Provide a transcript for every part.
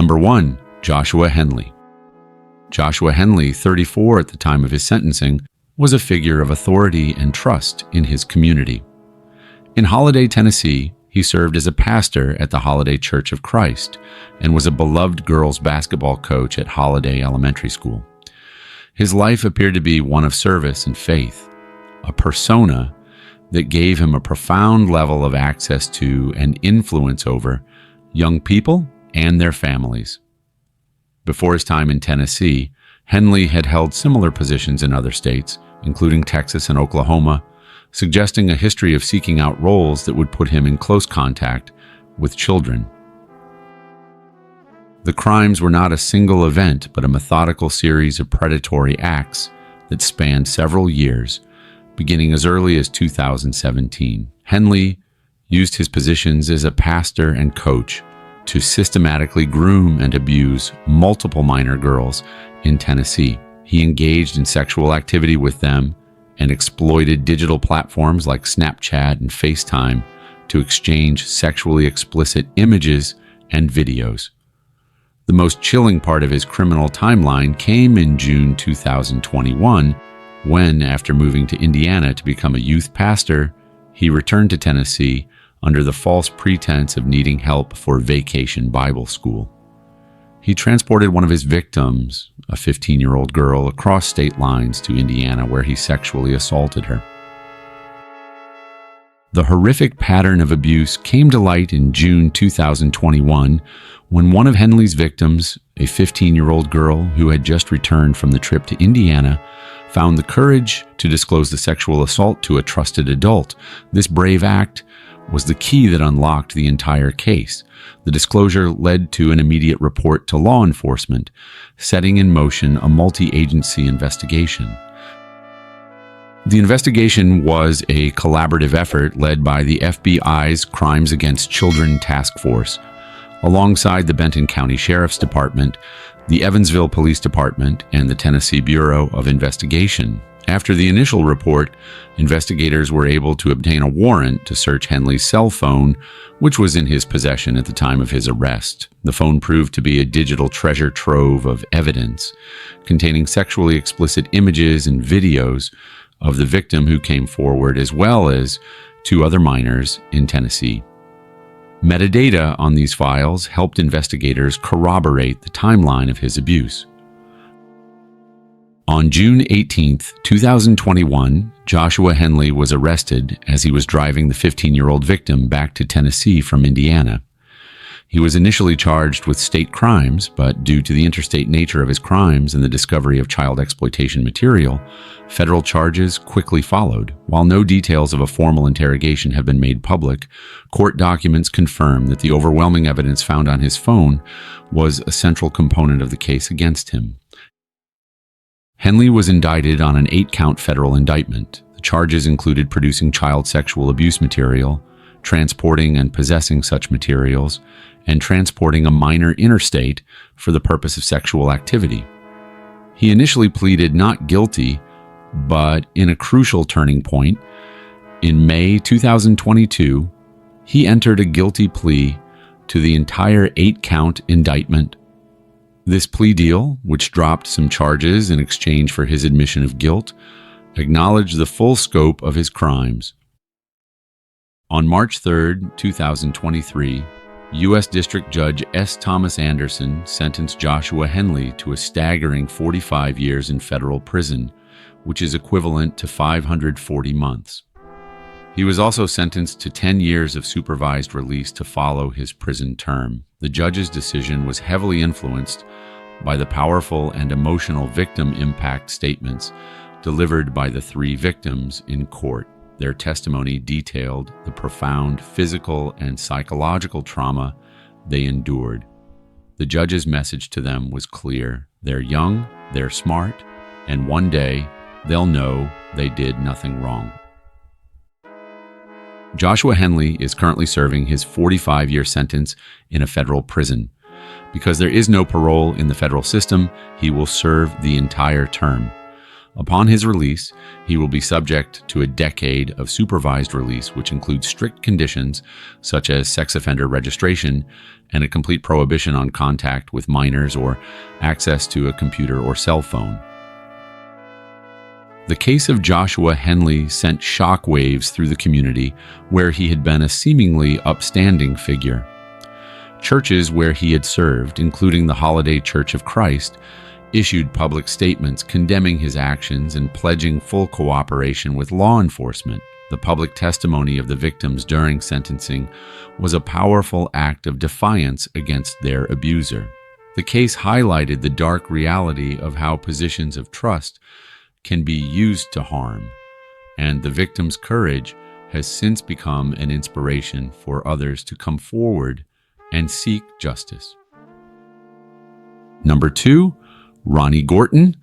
Number 1. Joshua Henley. Joshua Henley, 34 at the time of his sentencing, was a figure of authority and trust in his community. In Holiday, Tennessee, he served as a pastor at the Holiday Church of Christ and was a beloved girls' basketball coach at Holiday Elementary School. His life appeared to be one of service and faith, a persona that gave him a profound level of access to and influence over young people and their families. Before his time in Tennessee, Henley had held similar positions in other states, including Texas and Oklahoma, suggesting a history of seeking out roles that would put him in close contact with children. The crimes were not a single event, but a methodical series of predatory acts that spanned several years, beginning as early as 2017. Henley used his positions as a pastor and coach to systematically groom and abuse multiple minor girls in Tennessee. He engaged in sexual activity with them and exploited digital platforms like Snapchat and FaceTime to exchange sexually explicit images and videos. The most chilling part of his criminal timeline came in June 2021, when, after moving to Indiana to become a youth pastor, he returned to Tennessee under the false pretense of needing help for Vacation Bible School. He transported one of his victims, a 15-year-old girl, across state lines to Indiana, where he sexually assaulted her. The horrific pattern of abuse came to light in June 2021 when one of Henley's victims, a 15-year-old girl who had just returned from the trip to Indiana, found the courage to disclose the sexual assault to a trusted adult. This brave act was the key that unlocked the entire case. The disclosure led to an immediate report to law enforcement, setting in motion a multi-agency investigation. The investigation was a collaborative effort led by the FBI's Crimes Against Children Task Force, alongside the Benton County Sheriff's Department, the Evansville Police Department, and the Tennessee Bureau of Investigation. After the initial report, investigators were able to obtain a warrant to search Henley's cell phone, which was in his possession at the time of his arrest. The phone proved to be a digital treasure trove of evidence, containing sexually explicit images and videos of the victim who came forward, as well as 2 other minors in Tennessee. Metadata on these files helped investigators corroborate the timeline of his abuse. On June 18, 2021, Joshua Henley was arrested as he was driving the 15-year-old victim back to Tennessee from Indiana. He was initially charged with state crimes, but due to the interstate nature of his crimes and the discovery of child exploitation material, federal charges quickly followed. While no details of a formal interrogation have been made public, court documents confirm that the overwhelming evidence found on his phone was a central component of the case against him. Henley was indicted on an 8-count federal indictment. The charges included producing child sexual abuse material, transporting and possessing such materials, and transporting a minor interstate for the purpose of sexual activity. He initially pleaded not guilty, but in a crucial turning point, in May 2022, he entered a guilty plea to the entire 8-count indictment. This plea deal, which dropped some charges in exchange for his admission of guilt, acknowledged the full scope of his crimes. On March 3, 2023, U.S. District Judge S. Thomas Anderson sentenced Joshua Henley to a staggering 45 years in federal prison, which is equivalent to 540 months. He was also sentenced to 10 years of supervised release to follow his prison term. The judge's decision was heavily influenced by the powerful and emotional victim impact statements delivered by the 3 victims in court. Their testimony detailed the profound physical and psychological trauma they endured. The judge's message to them was clear: they're young, they're smart, and one day they'll know they did nothing wrong. Joshua Henley is currently serving his 45-year sentence in a federal prison. Because there is no parole in the federal system, he will serve the entire term. Upon his release, he will be subject to a decade of supervised release, which includes strict conditions such as sex offender registration and a complete prohibition on contact with minors or access to a computer or cell phone. The case of Joshua Henley sent shockwaves through the community where he had been a seemingly upstanding figure. Churches where he had served, including the Holiday Church of Christ, issued public statements condemning his actions and pledging full cooperation with law enforcement. The public testimony of the victims during sentencing was a powerful act of defiance against their abuser. The case highlighted the dark reality of how positions of trust can be used to harm, and the victim's courage has since become an inspiration for others to come forward and seek justice. Number 2, Ronnie Gorton.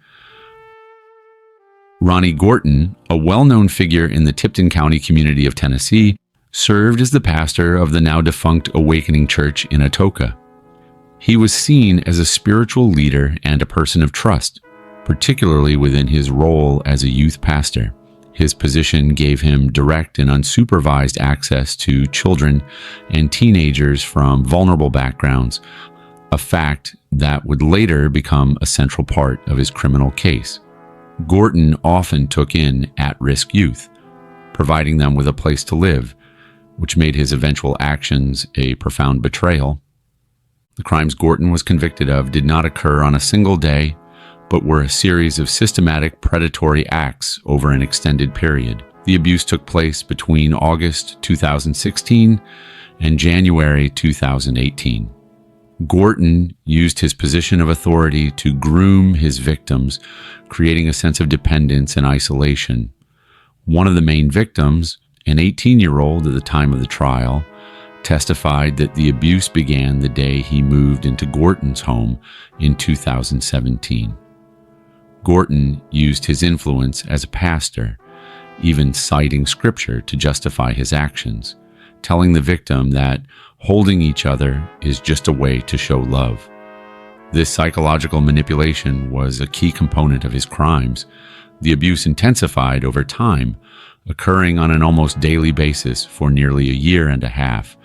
Ronnie Gorton, a well-known figure in the Tipton County community of Tennessee, served as the pastor of the now-defunct Awakening Church in Atoka. He was seen as a spiritual leader and a person of trust, particularly within his role as a youth pastor. His position gave him direct and unsupervised access to children and teenagers from vulnerable backgrounds, a fact that would later become a central part of his criminal case. Gorton often took in at-risk youth, providing them with a place to live, which made his eventual actions a profound betrayal. The crimes Gorton was convicted of did not occur on a single day, but were a series of systematic predatory acts over an extended period. The abuse took place between August 2016 and January 2018. Gorton used his position of authority to groom his victims, creating a sense of dependence and isolation. One of the main victims, an 18-year-old at the time of the trial, testified that the abuse began the day he moved into Gorton's home in 2017. Gorton used his influence as a pastor, even citing scripture to justify his actions, telling the victim that holding each other is just a way to show love. This psychological manipulation was a key component of his crimes. The abuse intensified over time, occurring on an almost daily basis for nearly a year and a half.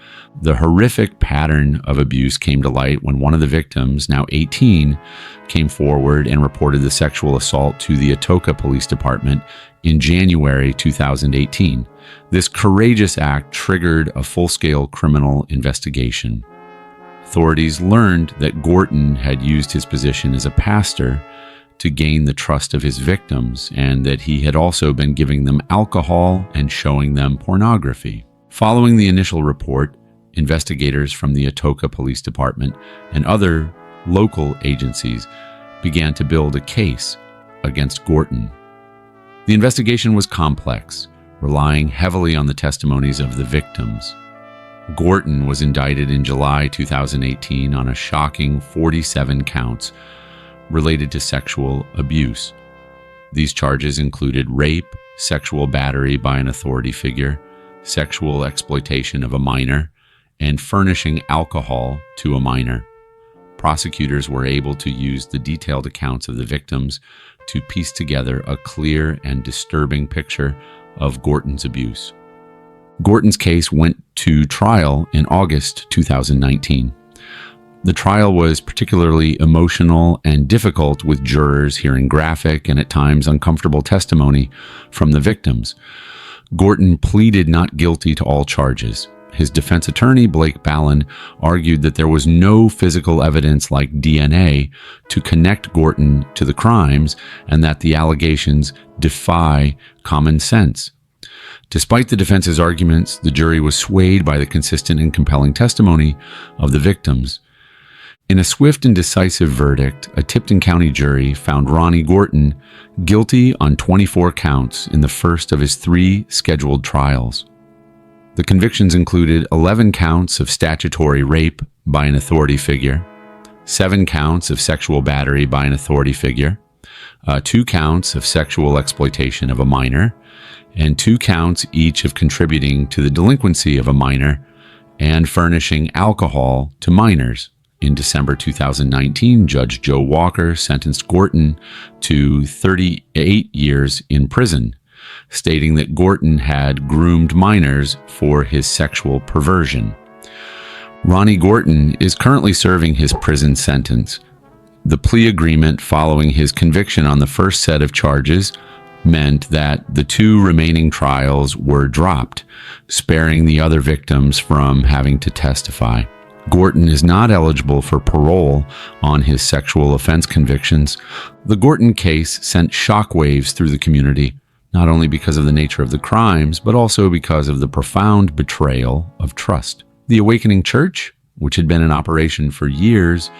The horrific pattern of abuse came to light when one of the victims, now 18, came forward and reported the sexual assault to the Atoka Police Department in January 2018. This courageous act triggered a full-scale criminal investigation. Authorities learned that Gorton had used his position as a pastor to gain the trust of his victims, and that he had also been giving them alcohol and showing them pornography. Following the initial report, investigators from the Atoka Police Department and other local agencies began to build a case against Gorton. The investigation was complex, relying heavily on the testimonies of the victims. Gorton was indicted in July 2018 on a shocking 47 counts related to sexual abuse. These charges included rape, sexual battery by an authority figure, sexual exploitation of a minor, and furnishing alcohol to a minor. Prosecutors were able to use the detailed accounts of the victims to piece together a clear and disturbing picture of Gorton's abuse. Gorton's case went to trial in August 2019. The trial was particularly emotional and difficult, with jurors hearing graphic and at times uncomfortable testimony from the victims. Gorton pleaded not guilty to all charges. His defense attorney, Blake Ballin, argued that there was no physical evidence like DNA to connect Gorton to the crimes and that the allegations defy common sense. Despite the defense's arguments, the jury was swayed by the consistent and compelling testimony of the victims. In a swift and decisive verdict, a Tipton County jury found Ronnie Gorton guilty on 24 counts in the first of his 3 scheduled trials. The convictions included 11 counts of statutory rape by an authority figure, 7 counts of sexual battery by an authority figure, 2 counts of sexual exploitation of a minor, and 2 counts each of contributing to the delinquency of a minor and furnishing alcohol to minors. In December 2019, Judge Joe Walker sentenced Gorton to 38 years in prison, stating that Gorton had groomed minors for his sexual perversion. Ronnie Gorton is currently serving his prison sentence. The plea agreement following his conviction on the first set of charges meant that the two remaining trials were dropped, sparing the other victims from having to testify. Gorton is not eligible for parole on his sexual offense convictions. The Gorton case sent shockwaves through the community, not only because of the nature of the crimes, but also because of the profound betrayal of trust. The Awakening Church, which had been in operation for years,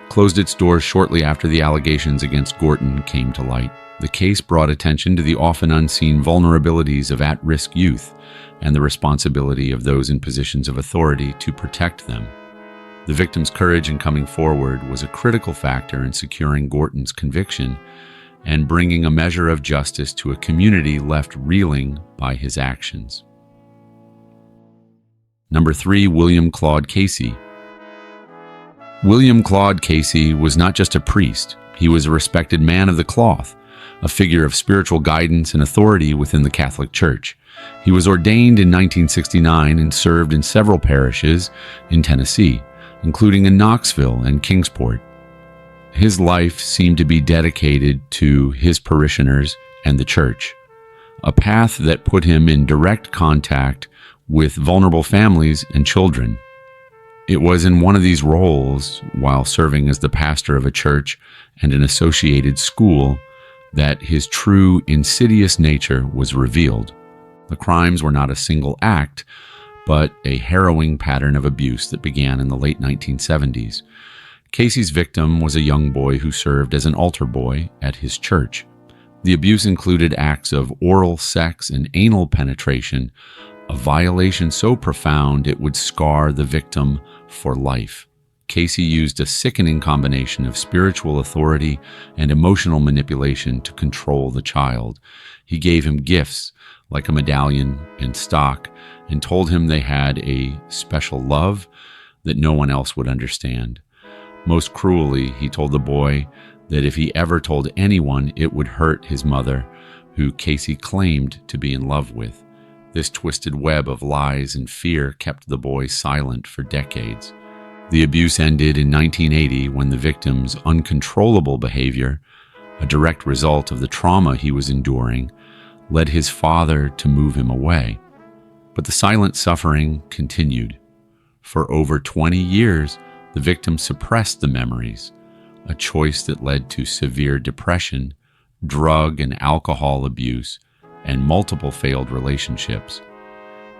closed its doors shortly after the allegations against Gorton came to light. The case brought attention to the often unseen vulnerabilities of at-risk youth and the responsibility of those in positions of authority to protect them. The victim's courage in coming forward was a critical factor in securing Gorton's conviction and bringing a measure of justice to a community left reeling by his actions. Number 3, William Claude Casey. William Claude Casey was not just a priest. He was a respected man of the cloth, a figure of spiritual guidance and authority within the Catholic Church. He was ordained in 1969 and served in several parishes in Tennessee, including in Knoxville and Kingsport. His life seemed to be dedicated to his parishioners and the church, a path that put him in direct contact with vulnerable families and children. It was in one of these roles, while serving as the pastor of a church and an associated school, that his true insidious nature was revealed. The crimes were not a single act, but a harrowing pattern of abuse that began in the late 1970s. Casey's victim was a young boy who served as an altar boy at his church. The abuse included acts of oral sex and anal penetration, a violation so profound it would scar the victim for life. Casey used a sickening combination of spiritual authority and emotional manipulation to control the child. He gave him gifts like a medallion and stock and told him they had a special love that no one else would understand. Most cruelly, he told the boy that if he ever told anyone, it would hurt his mother, who Casey claimed to be in love with. This twisted web of lies and fear kept the boy silent for decades. The abuse ended in 1980 when the victim's uncontrollable behavior, a direct result of the trauma he was enduring, led his father to move him away. But the silent suffering continued. For over 20 years, the victim suppressed the memories, a choice that led to severe depression, drug and alcohol abuse, and multiple failed relationships.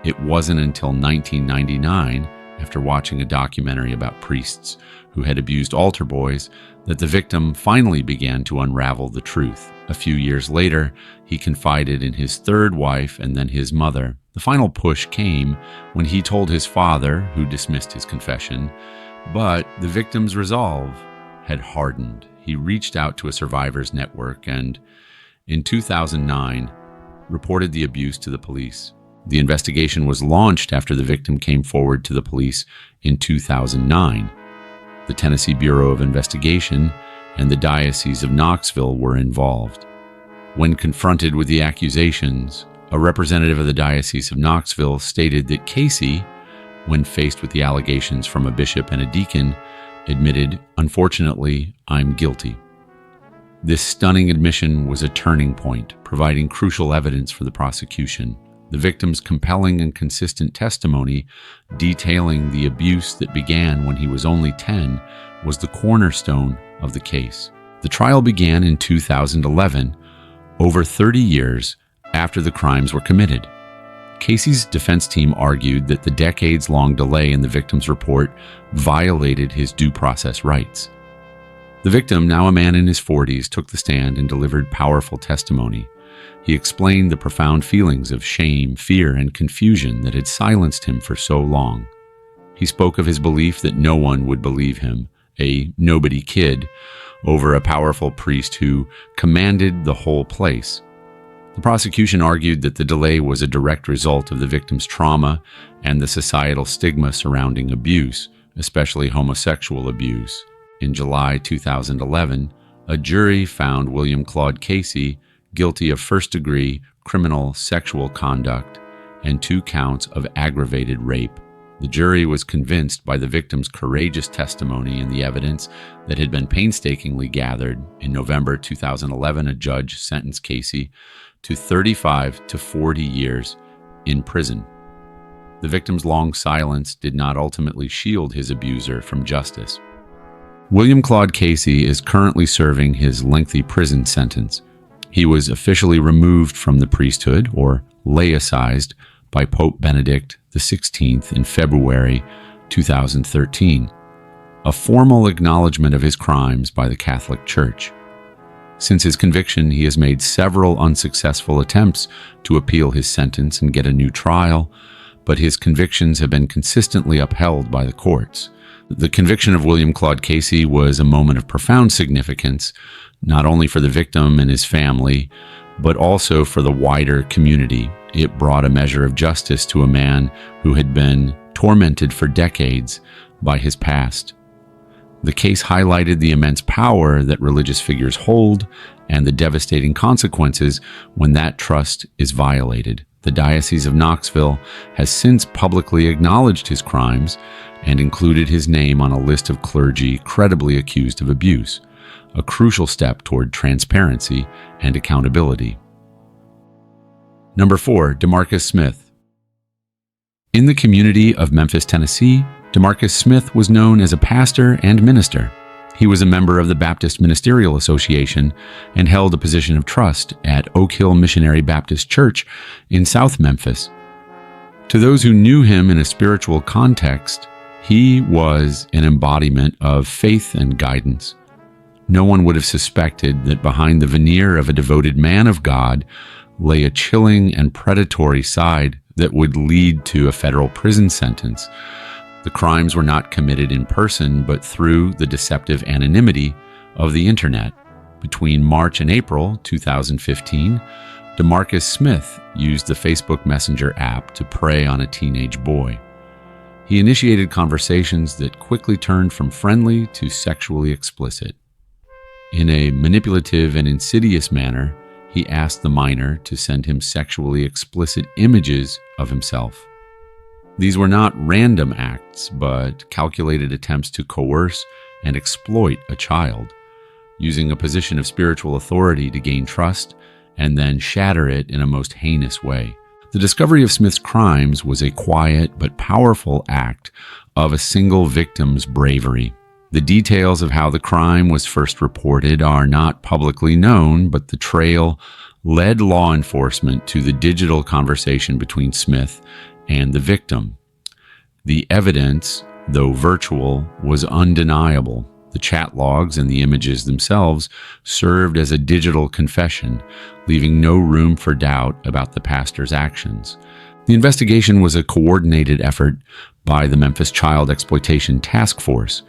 It wasn't until 1999, after watching a documentary about priests who had abused altar boys, that the victim finally began to unravel the truth. A few years later, he confided in his third wife and then his mother. The final push came when he told his father, who dismissed his confession, but the victim's resolve had hardened. He reached out to a survivors network and, in 2009, reported the abuse to the police. The investigation was launched after the victim came forward to the police in 2009. The Tennessee Bureau of Investigation and the Diocese of Knoxville were involved. When confronted with the accusations, a representative of the Diocese of Knoxville stated that Casey, when faced with the allegations from a bishop and a deacon, admitted, "Unfortunately, I'm guilty." This stunning admission was a turning point, providing crucial evidence for the prosecution. The victim's compelling and consistent testimony, detailing the abuse that began when he was only 10, was the cornerstone of the case. The trial began in 2011, over 30 years after the crimes were committed. Casey's defense team argued that the decades-long delay in the victim's report violated his due process rights. The victim, now a man in his 40s, took the stand and delivered powerful testimony. He explained the profound feelings of shame, fear, and confusion that had silenced him for so long. He spoke of his belief that no one would believe him, a nobody kid, over a powerful priest who commanded the whole place. The prosecution argued that the delay was a direct result of the victim's trauma and the societal stigma surrounding abuse, especially homosexual abuse. In July 2011, a jury found William Claude Casey guilty of first-degree criminal sexual conduct and 2 counts of aggravated rape. The jury was convinced by the victim's courageous testimony and the evidence that had been painstakingly gathered. In November 2011, a judge sentenced Casey to 35 to 40 years in prison. The victim's long silence did not ultimately shield his abuser from justice. William Claude Casey is currently serving his lengthy prison sentence. He was officially removed from the priesthood, or laicized, by Pope Benedict XVI in February 2013, a formal acknowledgement of his crimes by the Catholic Church. Since his conviction, he has made several unsuccessful attempts to appeal his sentence and get a new trial, but his convictions have been consistently upheld by the courts. The conviction of William Claude Casey was a moment of profound significance, not only for the victim and his family, but also for the wider community. It brought a measure of justice to a man who had been tormented for decades by his past. The case highlighted the immense power that religious figures hold and the devastating consequences when that trust is violated. The Diocese of Knoxville has since publicly acknowledged his crimes and included his name on a list of clergy credibly accused of abuse, a crucial step toward transparency and accountability. Number 4, Demarcus Smith. In the community of Memphis, Tennessee, Demarcus Smith was known as a pastor and minister. He was a member of the Baptist Ministerial Association and held a position of trust at Oak Hill Missionary Baptist Church in South Memphis. To those who knew him in a spiritual context, he was an embodiment of faith and guidance. No one would have suspected that behind the veneer of a devoted man of God lay a chilling and predatory side that would lead to a federal prison sentence. The crimes were not committed in person, but through the deceptive anonymity of the internet. Between March and April 2015, Demarcus Smith used the Facebook Messenger app to prey on a teenage boy. He initiated conversations that quickly turned from friendly to sexually explicit. In a manipulative and insidious manner, he asked the minor to send him sexually explicit images of himself. These were not random acts, but calculated attempts to coerce and exploit a child, using a position of spiritual authority to gain trust and then shatter it in a most heinous way. The discovery of Smith's crimes was a quiet but powerful act of a single victim's bravery. The details of how the crime was first reported are not publicly known, but the trail led law enforcement to the digital conversation between Smith and the victim. The evidence, though virtual, was undeniable. The chat logs and the images themselves served as a digital confession, leaving no room for doubt about the pastor's actions. The investigation was a coordinated effort by the Memphis Child Exploitation Task Force,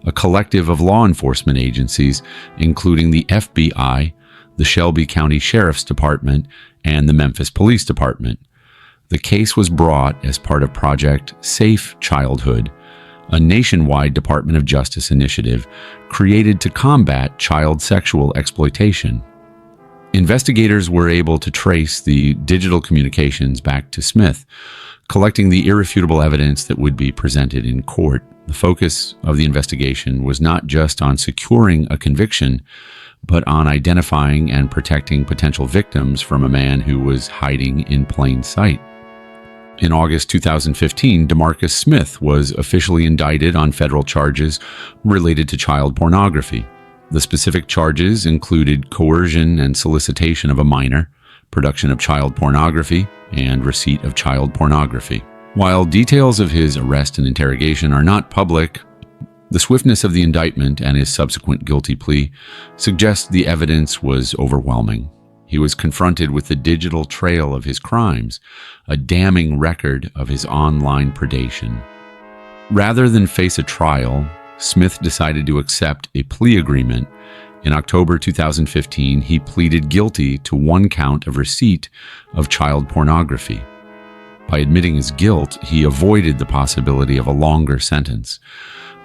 a collective of law enforcement agencies, including the FBI, the Shelby County Sheriff's Department, and the Memphis Police Department. The case was brought as part of Project Safe Childhood, a nationwide Department of Justice initiative created to combat child sexual exploitation. Investigators were able to trace the digital communications back to Smith, collecting the irrefutable evidence that would be presented in court. The focus of the investigation was not just on securing a conviction, but on identifying and protecting potential victims from a man who was hiding in plain sight. In August 2015, Demarcus Smith was officially indicted on federal charges related to child pornography. The specific charges included coercion and solicitation of a minor, production of child pornography, and receipt of child pornography. While details of his arrest and interrogation are not public, the swiftness of the indictment and his subsequent guilty plea suggest the evidence was overwhelming. He was confronted with the digital trail of his crimes, a damning record of his online predation. Rather than face a trial, Smith decided to accept a plea agreement. In October 2015, he pleaded guilty to 1 count of receipt of child pornography. By admitting his guilt, he avoided the possibility of a longer sentence,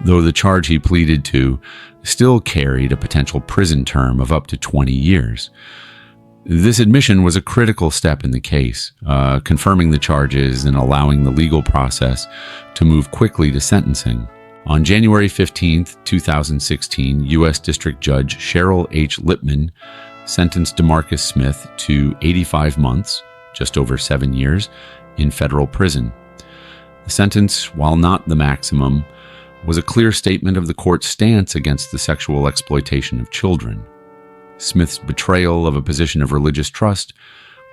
though the charge he pleaded to still carried a potential prison term of up to 20 years. This admission was a critical step in the case, confirming the charges and allowing the legal process to move quickly to sentencing. On January 15, 2016, U.S. District Judge Cheryl H. Lippman sentenced Demarcus Smith to 85 months, just over 7 years, in federal prison. The sentence, while not the maximum, was a clear statement of the court's stance against the sexual exploitation of children. Smith's betrayal of a position of religious trust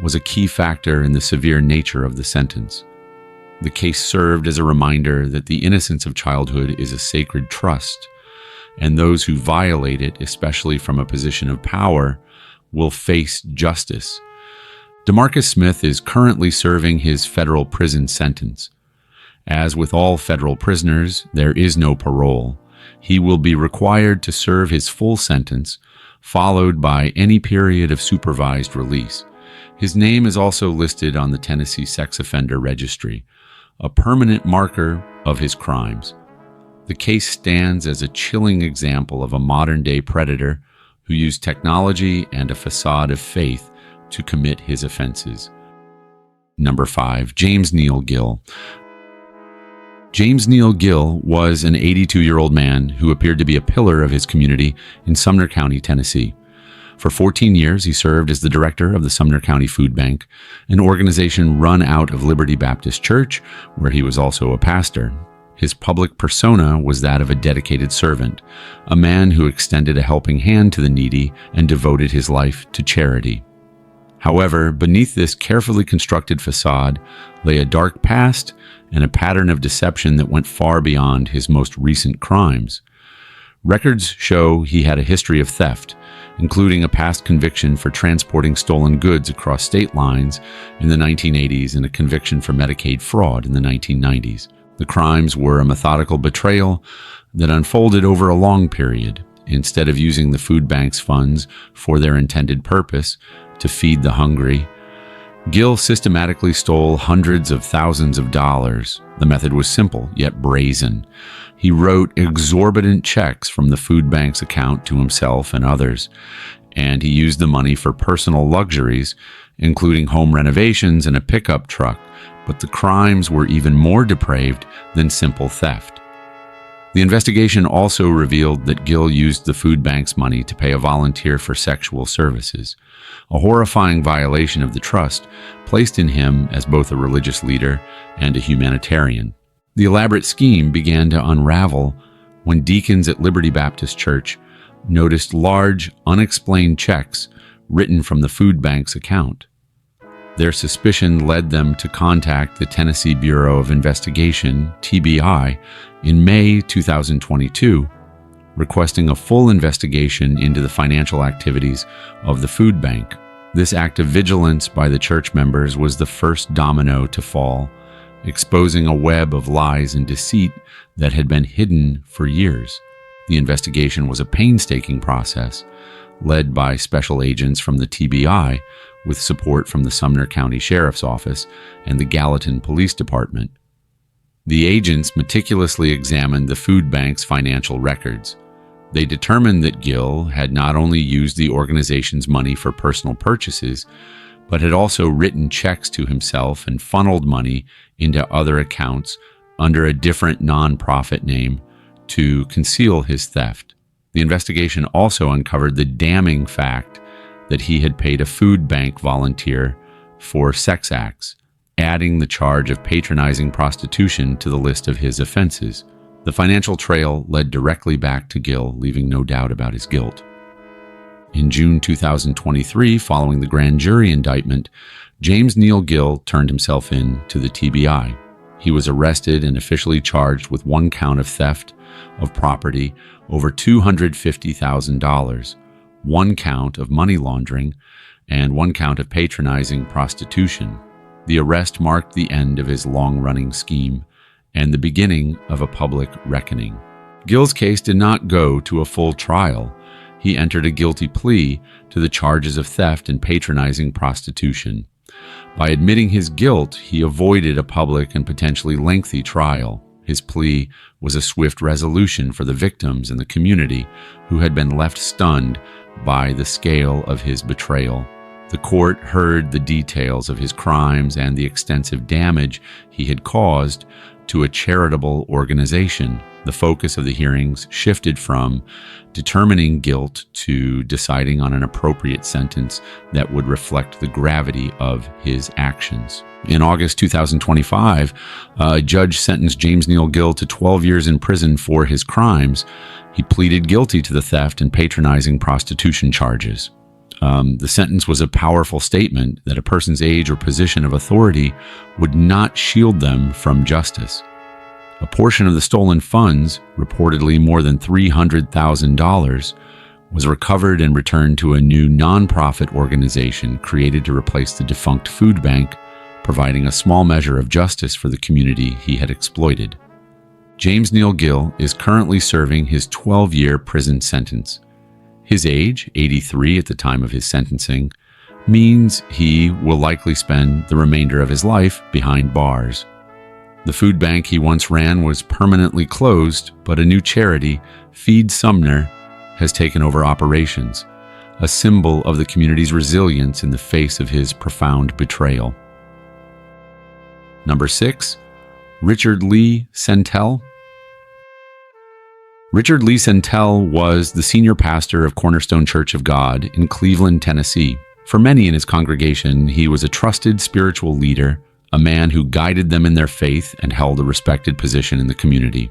was a key factor in the severe nature of the sentence. The case served as a reminder that the innocence of childhood is a sacred trust, and those who violate it, especially from a position of power, will face justice. Demarcus Smith is currently serving his federal prison sentence. As with all federal prisoners, there is no parole. He will be required to serve his full sentence, followed by any period of supervised release. His name is also listed on the Tennessee Sex Offender Registry, a permanent marker of his crimes. The case stands as a chilling example of a modern-day predator who used technology and a facade of faith to commit his offenses. Number 5. James Neal Gill. James Neal Gill was an 82-year-old man who appeared to be a pillar of his community in Sumner County, Tennessee. For 14 years, he served as the director of the Sumner County Food Bank, an organization run out of Liberty Baptist Church, where he was also a pastor. His public persona was that of a dedicated servant, a man who extended a helping hand to the needy and devoted his life to charity. However, beneath this carefully constructed facade lay a dark past and a pattern of deception that went far beyond his most recent crimes. Records show he had a history of theft, including a past conviction for transporting stolen goods across state lines in the 1980s and a conviction for Medicaid fraud in the 1990s. The crimes were a methodical betrayal that unfolded over a long period. Instead of using the food bank's funds for their intended purpose, to feed the hungry, Gill systematically stole hundreds of thousands of dollars. The method was simple, yet brazen. He wrote exorbitant checks from the food bank's account to himself and others, and he used the money for personal luxuries, including home renovations and a pickup truck. But the crimes were even more depraved than simple theft. The investigation also revealed that Gill used the food bank's money to pay a volunteer for sexual services, a horrifying violation of the trust placed in him as both a religious leader and a humanitarian. The elaborate scheme began to unravel when deacons at Liberty Baptist Church noticed large, unexplained checks written from the food bank's account. Their suspicion led them to contact the Tennessee Bureau of Investigation, TBI, in May 2022, requesting a full investigation into the financial activities of the food bank. This act of vigilance by the church members was the first domino to fall, exposing a web of lies and deceit that had been hidden for years. The investigation was a painstaking process, led by special agents from the TBI, with support from the Sumner County Sheriff's Office and the Gallatin Police Department. The agents meticulously examined the food bank's financial records. They determined that Gill had not only used the organization's money for personal purchases, but had also written checks to himself and funneled money into other accounts under a different nonprofit name to conceal his theft. The investigation also uncovered the damning fact that he had paid a food bank volunteer for sex acts, adding the charge of patronizing prostitution to the list of his offenses. The financial trail led directly back to Gill, leaving no doubt about his guilt. In June 2023, following the grand jury indictment, James Neal Gill turned himself in to the TBI. He was arrested and officially charged with one count of theft of property over $250,000, one count of money laundering, and one count of patronizing prostitution. The arrest marked the end of his long-running scheme and the beginning of a public reckoning. Gill's case did not go to a full trial. He entered a guilty plea to the charges of theft and patronizing prostitution. By admitting his guilt, he avoided a public and potentially lengthy trial. His plea was a swift resolution for the victims and the community who had been left stunned by the scale of his betrayal. The court heard the details of his crimes and the extensive damage he had caused to a charitable organization. The focus of the hearings shifted from determining guilt to deciding on an appropriate sentence that would reflect the gravity of his actions. In August 2025, a judge sentenced James Neal Gill to 12 years in prison for his crimes. He pleaded guilty to the theft and patronizing prostitution charges. The sentence was a powerful statement that a person's age or position of authority would not shield them from justice. A portion of the stolen funds, reportedly more than $300,000, was recovered and returned to a new nonprofit organization created to replace the defunct food bank, providing a small measure of justice for the community he had exploited. James Neal Gill is currently serving his 12-year prison sentence. His age, 83 at the time of his sentencing, means he will likely spend the remainder of his life behind bars. The food bank he once ran was permanently closed, but a new charity, Feed Sumner, has taken over operations, a symbol of the community's resilience in the face of his profound betrayal. Number 6, Richard Lee Sentell. Richard Lee Sentell was the senior pastor of Cornerstone Church of God in Cleveland, Tennessee. For many in his congregation, he was a trusted spiritual leader, a man who guided them in their faith and held a respected position in the community.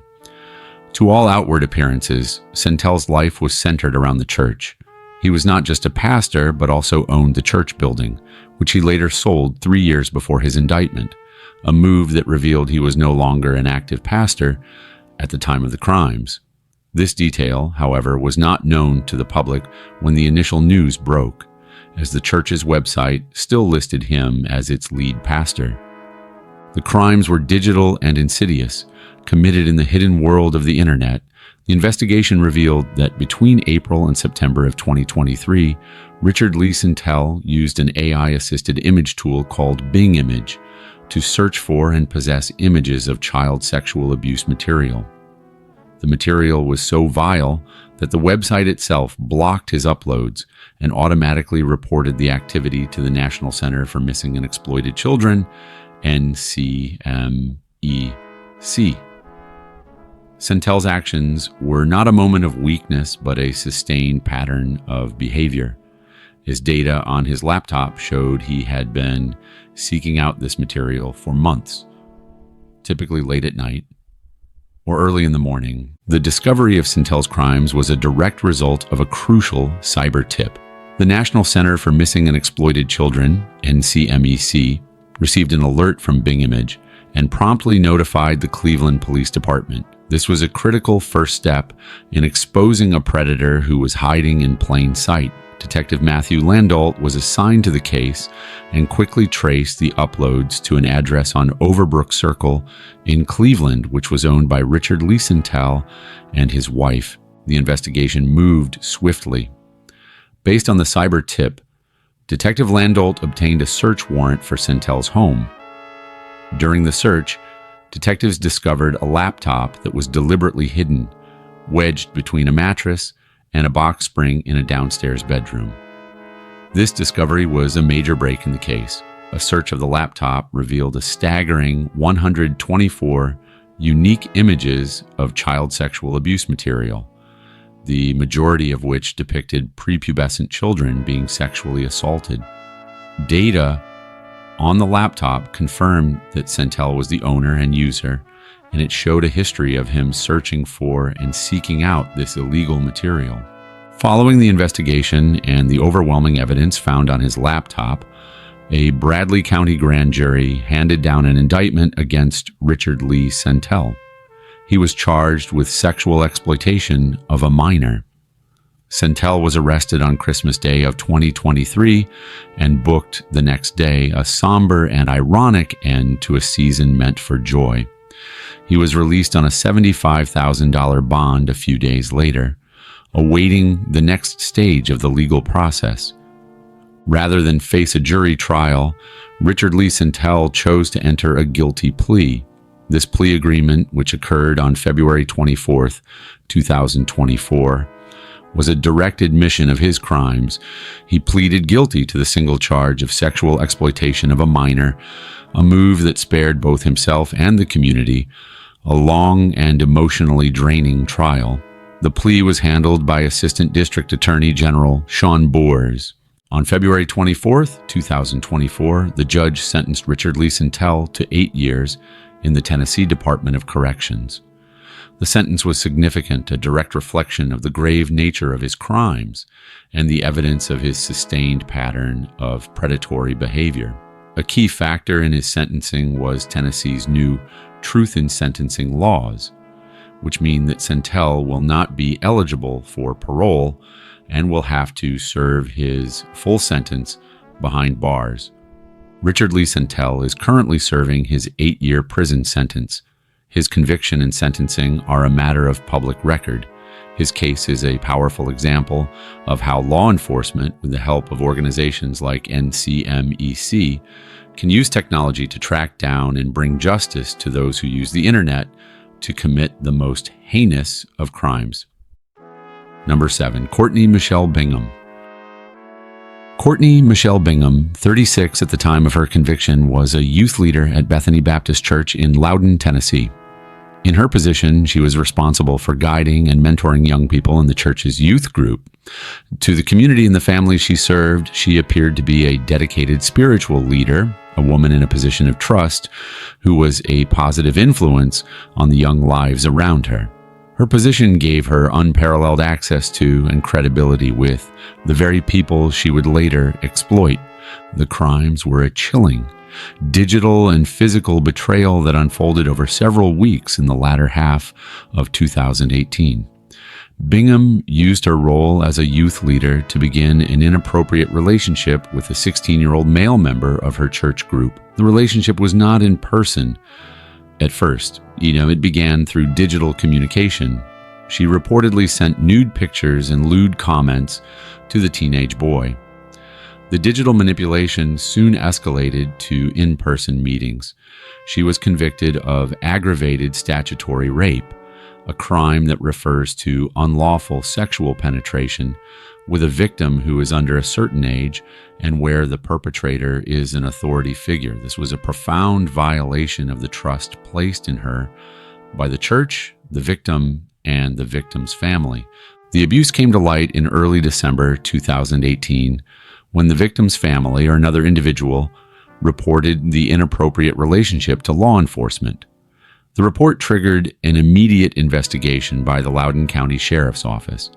To all outward appearances, Sentell's life was centered around the church. He was not just a pastor, but also owned the church building, which he later sold 3 years before his indictment, a move that revealed he was no longer an active pastor at the time of the crimes. This detail, however, was not known to the public when the initial news broke, as the church's website still listed him as its lead pastor. The crimes were digital and insidious, committed in the hidden world of the internet. The investigation revealed that between April and September of 2023, Richard Lee Sentell used an AI-assisted image tool called Bingham to search for and possess images of child sexual abuse material. The material was so vile that the website itself blocked his uploads and automatically reported the activity to the National Center for Missing and Exploited Children, NCMEC. Sentell's actions were not a moment of weakness, but a sustained pattern of behavior. His data on his laptop showed he had been seeking out this material for months, typically late at night or early in the morning. The discovery of Sentell's crimes was a direct result of a crucial cyber tip. The National Center for Missing and Exploited Children, NCMEC, received an alert from Bingham and promptly notified the Cleveland Police Department. This was a critical first step in exposing a predator who was hiding in plain sight. Detective Matthew Landolt was assigned to the case and quickly traced the uploads to an address on Overbrook Circle in Cleveland, which was owned by Richard Lee Sentell and his wife. The investigation moved swiftly. Based on the cyber tip, Detective Landolt obtained a search warrant for Sentell's home. During the search, detectives discovered a laptop that was deliberately hidden, wedged between a mattress and a box spring in a downstairs bedroom. This discovery was a major break in the case. A search of the laptop revealed a staggering 124 unique images of child sexual abuse material, the majority of which depicted prepubescent children being sexually assaulted. Data on the laptop confirmed that Sentell was the owner and user, and it showed a history of him searching for and seeking out this illegal material. Following the investigation and the overwhelming evidence found on his laptop, a Bradley County grand jury handed down an indictment against Richard Lee Sentell. He was charged with sexual exploitation of a minor. Sentell was arrested on Christmas Day of 2023 and booked the next day, a somber and ironic end to a season meant for joy. He was released on a $75,000 bond a few days later, awaiting the next stage of the legal process. Rather than face a jury trial, Richard Lee Sentell chose to enter a guilty plea. This plea agreement, which occurred on February 24, 2024, was a direct admission of his crimes. He pleaded guilty to the single charge of sexual exploitation of a minor, a move that spared both himself and the community a long and emotionally draining trial. The plea was handled by Assistant District Attorney General Sean Boers. On February 24, 2024, the judge sentenced Richard Lee Sentell to 8 years in the Tennessee Department of Corrections. The sentence was significant, a direct reflection of the grave nature of his crimes and the evidence of his sustained pattern of predatory behavior. A key factor in his sentencing was Tennessee's new truth in sentencing laws, which mean that Sentell will not be eligible for parole and will have to serve his full sentence behind bars. Richard Lee Sentell is currently serving his 8-year prison sentence. His conviction and sentencing are a matter of public record. His case is a powerful example of how law enforcement, with the help of organizations like NCMEC, can use technology to track down and bring justice to those who use the internet to commit the most heinous of crimes. Number 7, Courtney Michelle Bingham. Courtney Michelle Bingham, 36 at the time of her conviction, was a youth leader at Bethany Baptist Church in Loudon, Tennessee. In her position, she was responsible for guiding and mentoring young people in the church's youth group. To the community and the families she served, she appeared to be a dedicated spiritual leader, a woman in a position of trust who was a positive influence on the young lives around her. Her position gave her unparalleled access to and credibility with the very people she would later exploit. The crimes were a chilling, digital and physical betrayal that unfolded over several weeks in the latter half of 2018. Bingham used her role as a youth leader to begin an inappropriate relationship with a 16-year-old male member of her church group. The relationship was not in person at first. It began through digital communication. She reportedly sent nude pictures and lewd comments to the teenage boy. The digital manipulation soon escalated to in-person meetings. She was convicted of aggravated statutory rape, a crime that refers to unlawful sexual penetration with a victim who is under a certain age and where the perpetrator is an authority figure. This was a profound violation of the trust placed in her by the church, the victim, and the victim's family. The abuse came to light in early December 2018 when the victim's family or another individual reported the inappropriate relationship to law enforcement. The report triggered an immediate investigation by the Loudoun County Sheriff's Office.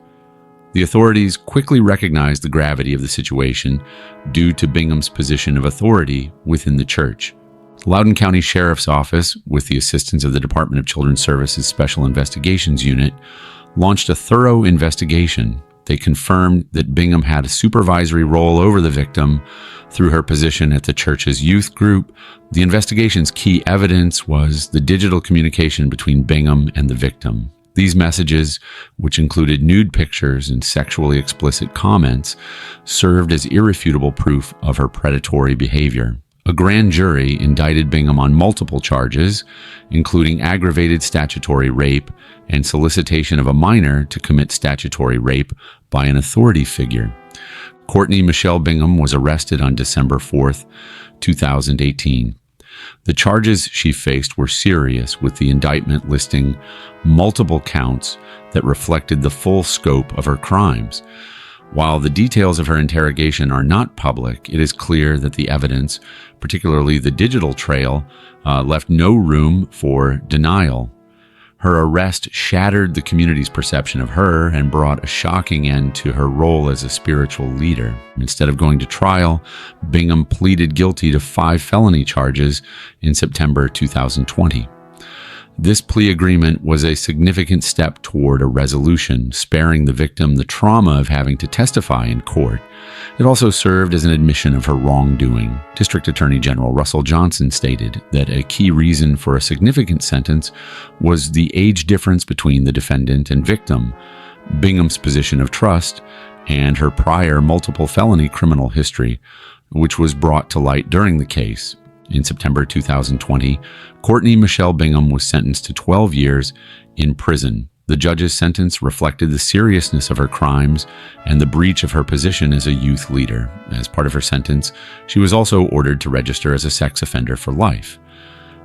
The authorities quickly recognized the gravity of the situation due to Bingham's position of authority within the church. The Loudoun County Sheriff's Office, with the assistance of the Department of Children's Services Special Investigations Unit, launched a thorough investigation. They confirmed that Bingham had a supervisory role over the victim through her position at the church's youth group. The investigation's key evidence was the digital communication between Bingham and the victim. These messages, which included nude pictures and sexually explicit comments, served as irrefutable proof of her predatory behavior. A grand jury indicted Bingham on multiple charges, including aggravated statutory rape and solicitation of a minor to commit statutory rape by an authority figure. Courtney Michelle Bingham was arrested on December 4th, 2018. The charges she faced were serious, with the indictment listing multiple counts that reflected the full scope of her crimes. While the details of her interrogation are not public, it is clear that the evidence, particularly the digital trail, left no room for denial. Her arrest shattered the community's perception of her and brought a shocking end to her role as a spiritual leader. Instead of going to trial, Bingham pleaded guilty to 5 felony charges in September 2020. This plea agreement was a significant step toward a resolution, sparing the victim the trauma of having to testify in court. It also served as an admission of her wrongdoing. District Attorney General Russell Johnson stated that a key reason for a significant sentence was the age difference between the defendant and victim, Bingham's position of trust, and her prior multiple felony criminal history, which was brought to light during the case. In September 2020, Courtney Michelle Bingham was sentenced to 12 years in prison. The judge's sentence reflected the seriousness of her crimes and the breach of her position as a youth leader. As part of her sentence, she was also ordered to register as a sex offender for life.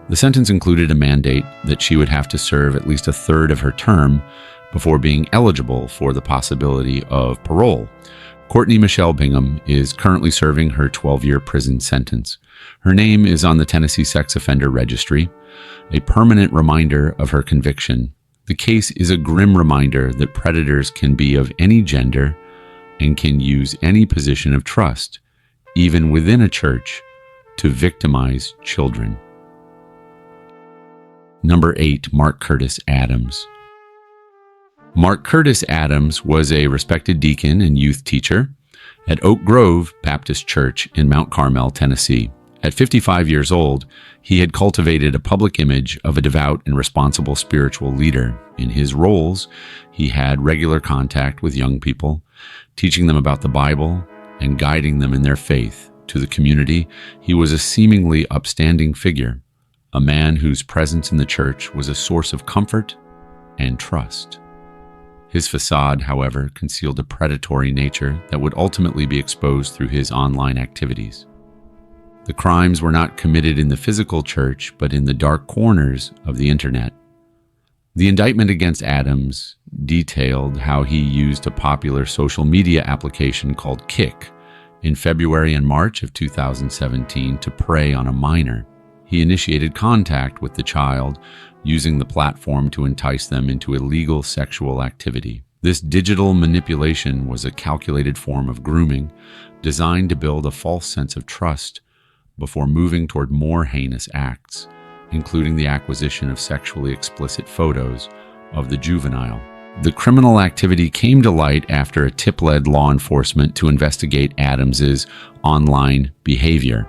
The sentence included a mandate that she would have to serve at least a third of her term before being eligible for the possibility of parole. Courtney Michelle Bingham is currently serving her 12-year prison sentence. Her name is on the Tennessee Sex Offender Registry, a permanent reminder of her conviction. The case is a grim reminder that predators can be of any gender and can use any position of trust, even within a church, to victimize children. Number 8, Mark Curtis Adams. Mark Curtis Adams was a respected deacon and youth teacher at Oak Grove Baptist Church in Mount Carmel, Tennessee. At 55 years old, he had cultivated a public image of a devout and responsible spiritual leader. In his roles, he had regular contact with young people, teaching them about the Bible and guiding them in their faith. To the community, he was a seemingly upstanding figure, a man whose presence in the church was a source of comfort and trust. His facade, however, concealed a predatory nature that would ultimately be exposed through his online activities. The crimes were not committed in the physical church, but in the dark corners of the internet. The indictment against Adams detailed how he used a popular social media application called Kik in February and March of 2017 to prey on a minor. He initiated contact with the child, using the platform to entice them into illegal sexual activity. This digital manipulation was a calculated form of grooming, designed to build a false sense of trust before moving toward more heinous acts, including the acquisition of sexually explicit photos of the juvenile. The criminal activity came to light after a tip led law enforcement to investigate Adams's online behavior.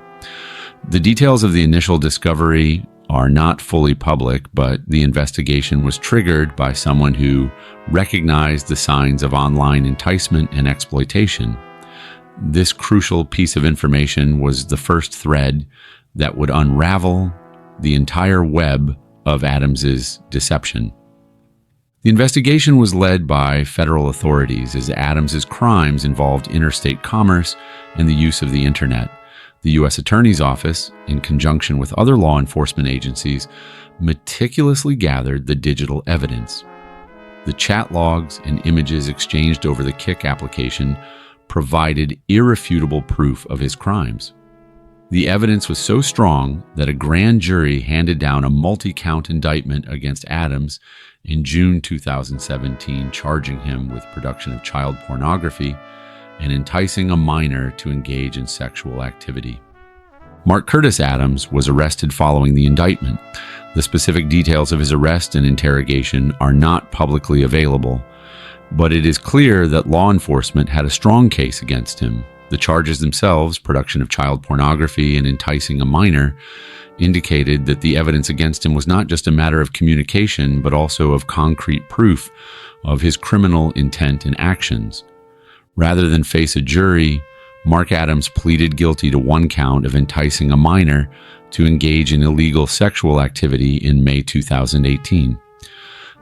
The details of the initial discovery are not fully public, but the investigation was triggered by someone who recognized the signs of online enticement and exploitation. This crucial piece of information was the first thread that would unravel the entire web of Adams's deception. The investigation was led by federal authorities, as Adams's crimes involved interstate commerce and the use of the internet. The U.S. Attorney's Office, in conjunction with other law enforcement agencies, meticulously gathered the digital evidence. The chat logs and images exchanged over the Kik application provided irrefutable proof of his crimes. The evidence was so strong that a grand jury handed down a multi-count indictment against Adams in June 2017, charging him with production of child pornography and enticing a minor to engage in sexual activity. Mark Curtis Adams was arrested following the indictment. The specific details of his arrest and interrogation are not publicly available, but it is clear that law enforcement had a strong case against him. The charges themselves, production of child pornography and enticing a minor, indicated that the evidence against him was not just a matter of communication, but also of concrete proof of his criminal intent and actions. Rather than face a jury, Mark Adams pleaded guilty to one count of enticing a minor to engage in illegal sexual activity in May 2018.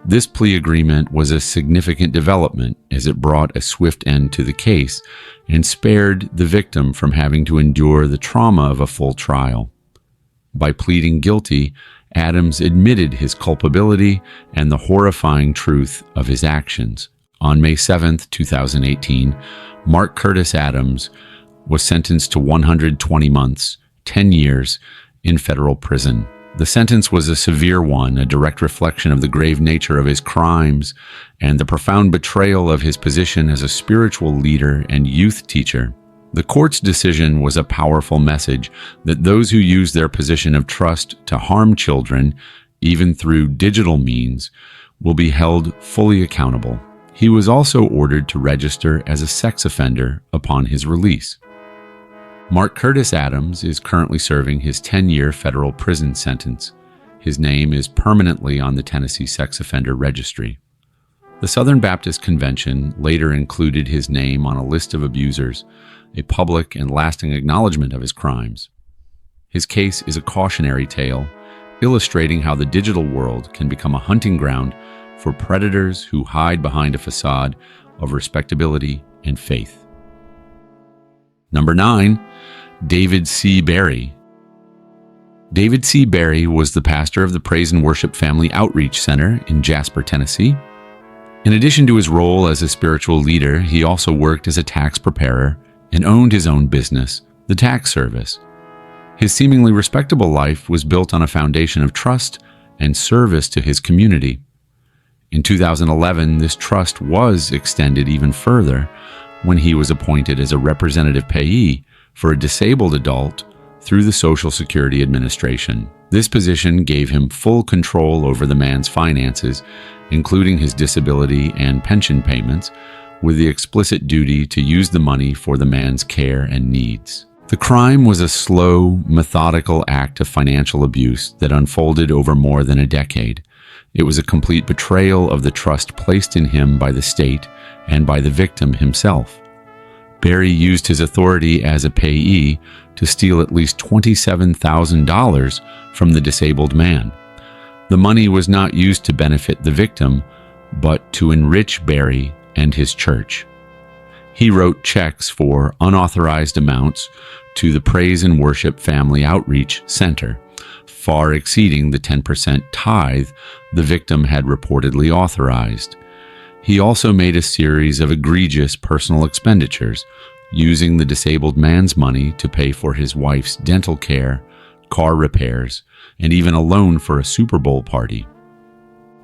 This plea agreement was a significant development, as it brought a swift end to the case and spared the victim from having to endure the trauma of a full trial. By pleading guilty, Adams admitted his culpability and the horrifying truth of his actions. On May 7, 2018, Mark Curtis Adams was sentenced to 120 months, 10 years, in federal prison. The sentence was a severe one, a direct reflection of the grave nature of his crimes and the profound betrayal of his position as a spiritual leader and youth teacher. The court's decision was a powerful message that those who use their position of trust to harm children, even through digital means, will be held fully accountable. He was also ordered to register as a sex offender upon his release. Mark Curtis Adams is currently serving his 10-year federal prison sentence. His name is permanently on the Tennessee Sex Offender Registry. The Southern Baptist Convention later included his name on a list of abusers, a public and lasting acknowledgement of his crimes. His case is a cautionary tale, illustrating how the digital world can become a hunting ground for predators who hide behind a facade of respectability and faith. Number 9, David C. Berry. David C. Berry was the pastor of the Praise and Worship Family Outreach Center in Jasper, Tennessee. In addition to his role as a spiritual leader, he also worked as a tax preparer and owned his own business, the tax service. His seemingly respectable life was built on a foundation of trust and service to his community. In 2011, this trust was extended even further when he was appointed as a representative payee for a disabled adult through the Social Security Administration. This position gave him full control over the man's finances, including his disability and pension payments, with the explicit duty to use the money for the man's care and needs. The crime was a slow, methodical act of financial abuse that unfolded over more than a decade. It was a complete betrayal of the trust placed in him by the state and by the victim himself. Berry used his authority as a payee to steal at least $27,000 from the disabled man. The money was not used to benefit the victim, but to enrich Berry and his church. He wrote checks for unauthorized amounts to the Praise and Worship Family Outreach Center, far exceeding the 10% tithe the victim had reportedly authorized. He also made a series of egregious personal expenditures, using the disabled man's money to pay for his wife's dental care, car repairs, and even a loan for a Super Bowl party.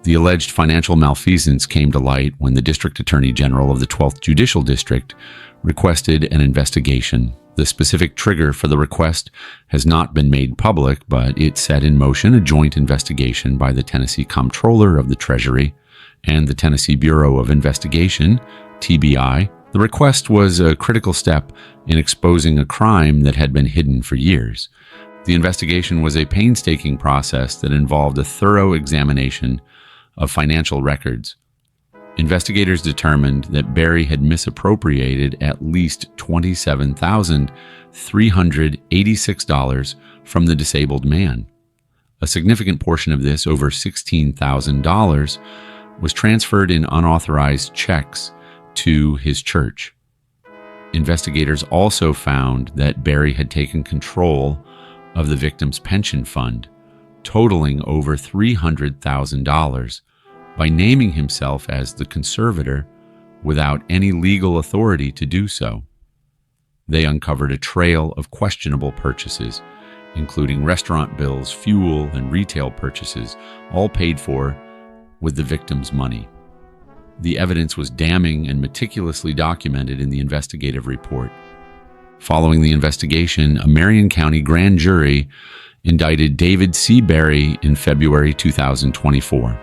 The alleged financial malfeasance came to light when the District Attorney General of the 12th Judicial District requested an investigation. The specific trigger for the request has not been made public, but it set in motion a joint investigation by the Tennessee Comptroller of the Treasury and the Tennessee Bureau of Investigation, TBI. The request was a critical step in exposing a crime that had been hidden for years. The investigation was a painstaking process that involved a thorough examination of financial records. Investigators determined that Berry had misappropriated at least $27,386 from the disabled man. A significant portion of this, over $16,000, was transferred in unauthorized checks to his church. Investigators also found that Berry had taken control of the victim's pension fund, totaling over $300,000, by naming himself as the conservator without any legal authority to do so. They uncovered a trail of questionable purchases, including restaurant bills, fuel, and retail purchases, all paid for with the victim's money. The evidence was damning and meticulously documented in the investigative report. Following the investigation, a Marion County grand jury indicted David C. Berry in February 2024.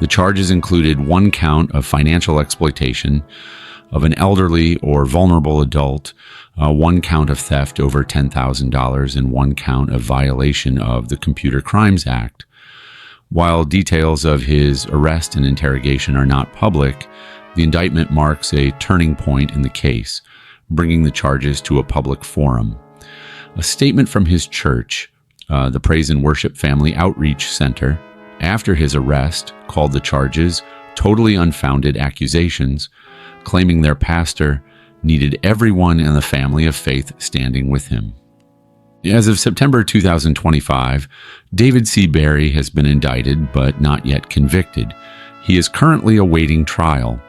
The charges included one count of financial exploitation of an elderly or vulnerable adult, one count of theft over $10,000, and one count of violation of the Computer Crimes Act. While details of his arrest and interrogation are not public, the indictment marks a turning point in the case, bringing the charges to a public forum. A statement from his church, the Praise and Worship Family Outreach Center, after his arrest, called the charges totally unfounded accusations, claiming their pastor needed everyone in the family of faith standing with him. As of September 2025, David C. Berry has been indicted but not yet convicted. He is currently awaiting trial.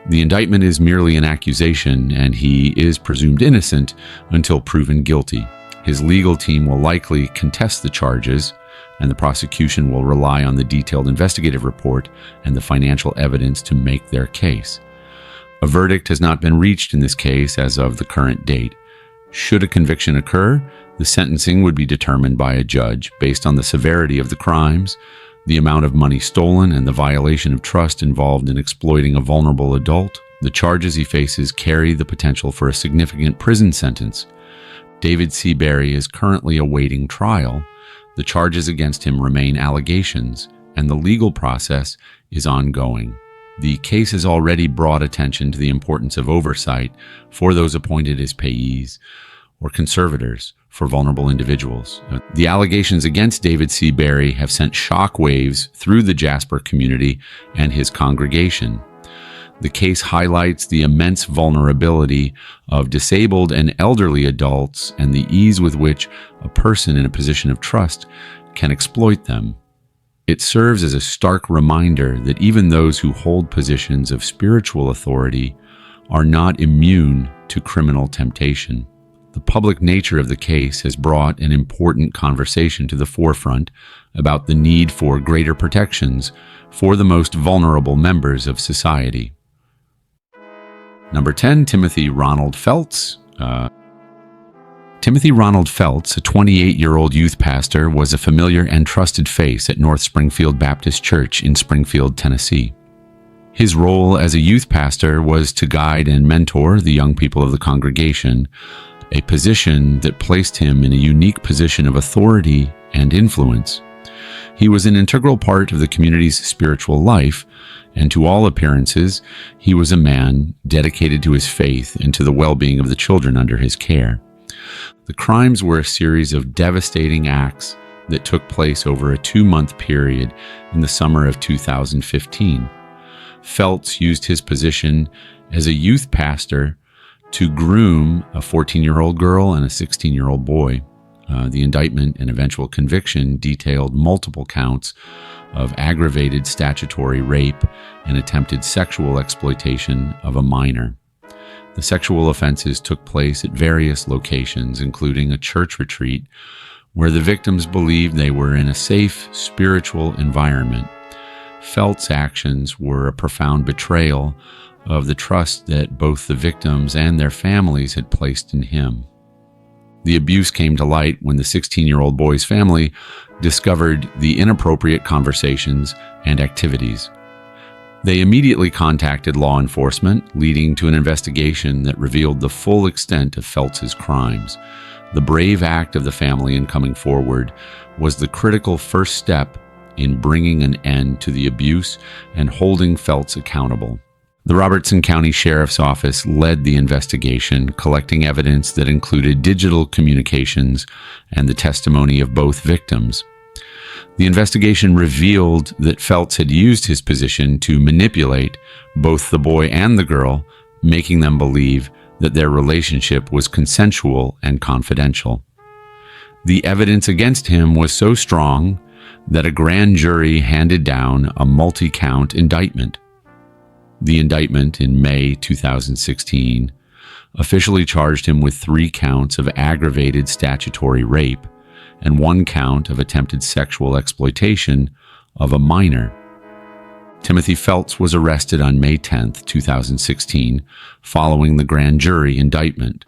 The indictment is merely an accusation, and he is presumed innocent until proven guilty. His legal team will likely contest the charges, and the prosecution will rely on the detailed investigative report and the financial evidence to make their case. A verdict has not been reached in this case as of the current date. Should a conviction occur, the sentencing would be determined by a judge based on the severity of the crimes, the amount of money stolen, and the violation of trust involved in exploiting a vulnerable adult. The charges he faces carry the potential for a significant prison sentence. David C. Berry is currently awaiting trial. The charges against him remain allegations, and the legal process is ongoing. The case has already brought attention to the importance of oversight for those appointed as payees or conservators for vulnerable individuals. The allegations against David C. Berry have sent shockwaves through the Jasper community and his congregation. The case highlights the immense vulnerability of disabled and elderly adults and the ease with which a person in a position of trust can exploit them. It serves as a stark reminder that even those who hold positions of spiritual authority are not immune to criminal temptation. The public nature of the case has brought an important conversation to the forefront about the need for greater protections for the most vulnerable members of society. Number 10, Timothy Ronald Felts. Timothy Ronald Felts, a 28-year-old youth pastor, was a familiar and trusted face at North Springfield Baptist Church in Springfield, Tennessee. His role as a youth pastor was to guide and mentor the young people of the congregation, a position that placed him in a unique position of authority and influence. He was an integral part of the community's spiritual life, and to all appearances, he was a man dedicated to his faith and to the well-being of the children under his care. The crimes were a series of devastating acts that took place over a 2-month period in the summer of 2015. Felts used his position as a youth pastor to groom a 14-year-old girl and a 16-year-old boy. The indictment and eventual conviction detailed multiple counts of aggravated statutory rape and attempted sexual exploitation of a minor. The sexual offenses took place at various locations, including a church retreat, where the victims believed they were in a safe, spiritual environment. Felts' actions were a profound betrayal of the trust that both the victims and their families had placed in him. The abuse came to light when the 16-year-old boy's family discovered the inappropriate conversations and activities. They immediately contacted law enforcement, leading to an investigation that revealed the full extent of Felts' crimes. The brave act of the family in coming forward was the critical first step in bringing an end to the abuse and holding Felts accountable. The Robertson County Sheriff's Office led the investigation, collecting evidence that included digital communications and the testimony of both victims. The investigation revealed that Felts had used his position to manipulate both the boy and the girl, making them believe that their relationship was consensual and confidential. The evidence against him was so strong that a grand jury handed down a multi-count indictment. The indictment in May 2016 officially charged him with 3 counts of aggravated statutory rape and 1 count of attempted sexual exploitation of a minor. Timothy Felts was arrested on May 10, 2016, following the grand jury indictment.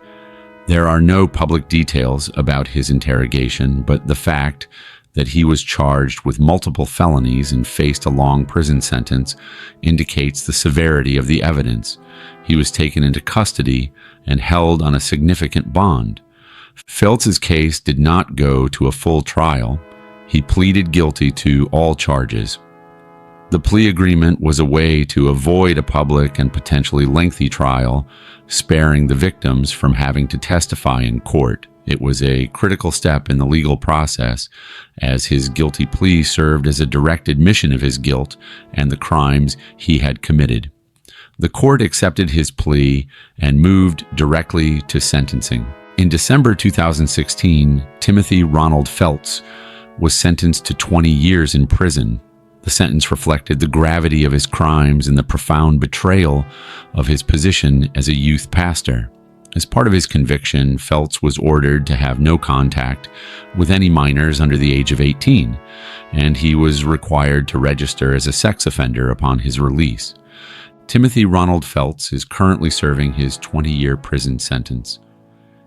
There are no public details about his interrogation, but the fact that he was charged with multiple felonies and faced a long prison sentence indicates the severity of the evidence. He was taken into custody and held on a significant bond. Felts' case did not go to a full trial. He pleaded guilty to all charges. The plea agreement was a way to avoid a public and potentially lengthy trial, sparing the victims from having to testify in court. It was a critical step in the legal process, as his guilty plea served as a direct admission of his guilt and the crimes he had committed. The court accepted his plea and moved directly to sentencing. In December 2016, Timothy Ronald Felts was sentenced to 20 years in prison. The sentence reflected the gravity of his crimes and the profound betrayal of his position as a youth pastor. As part of his conviction, Felts was ordered to have no contact with any minors under the age of 18, and he was required to register as a sex offender upon his release. Timothy Ronald Felts is currently serving his 20-year prison sentence.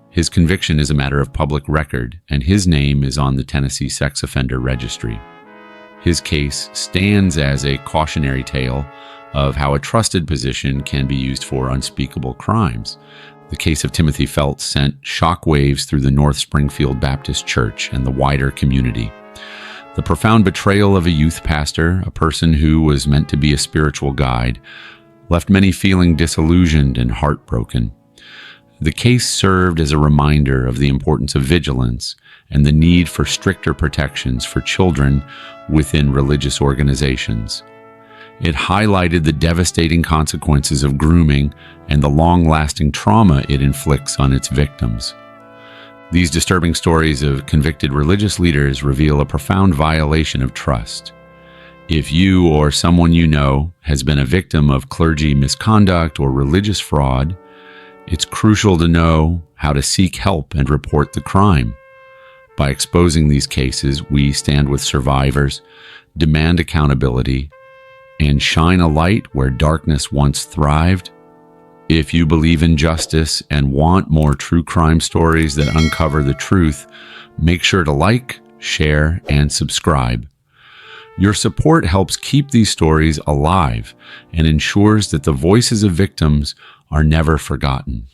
His conviction is a matter of public record, and his name is on the Tennessee Sex Offender Registry. His case stands as a cautionary tale of how a trusted position can be used for unspeakable crimes. The case of Timothy Felts sent shockwaves through the North Springfield Baptist Church and the wider community. The profound betrayal of a youth pastor, a person who was meant to be a spiritual guide, left many feeling disillusioned and heartbroken. The case served as a reminder of the importance of vigilance and the need for stricter protections for children within religious organizations. It highlighted the devastating consequences of grooming and the long-lasting trauma it inflicts on its victims. These disturbing stories of convicted religious leaders reveal a profound violation of trust. If you or someone you know has been a victim of clergy misconduct or religious fraud, it's crucial to know how to seek help and report the crime. By exposing these cases, we stand with survivors, demand accountability, and shine a light where darkness once thrived. If you believe in justice and want more true crime stories that uncover the truth, make sure to like, share, and subscribe. Your support helps keep these stories alive and ensures that the voices of victims are never forgotten.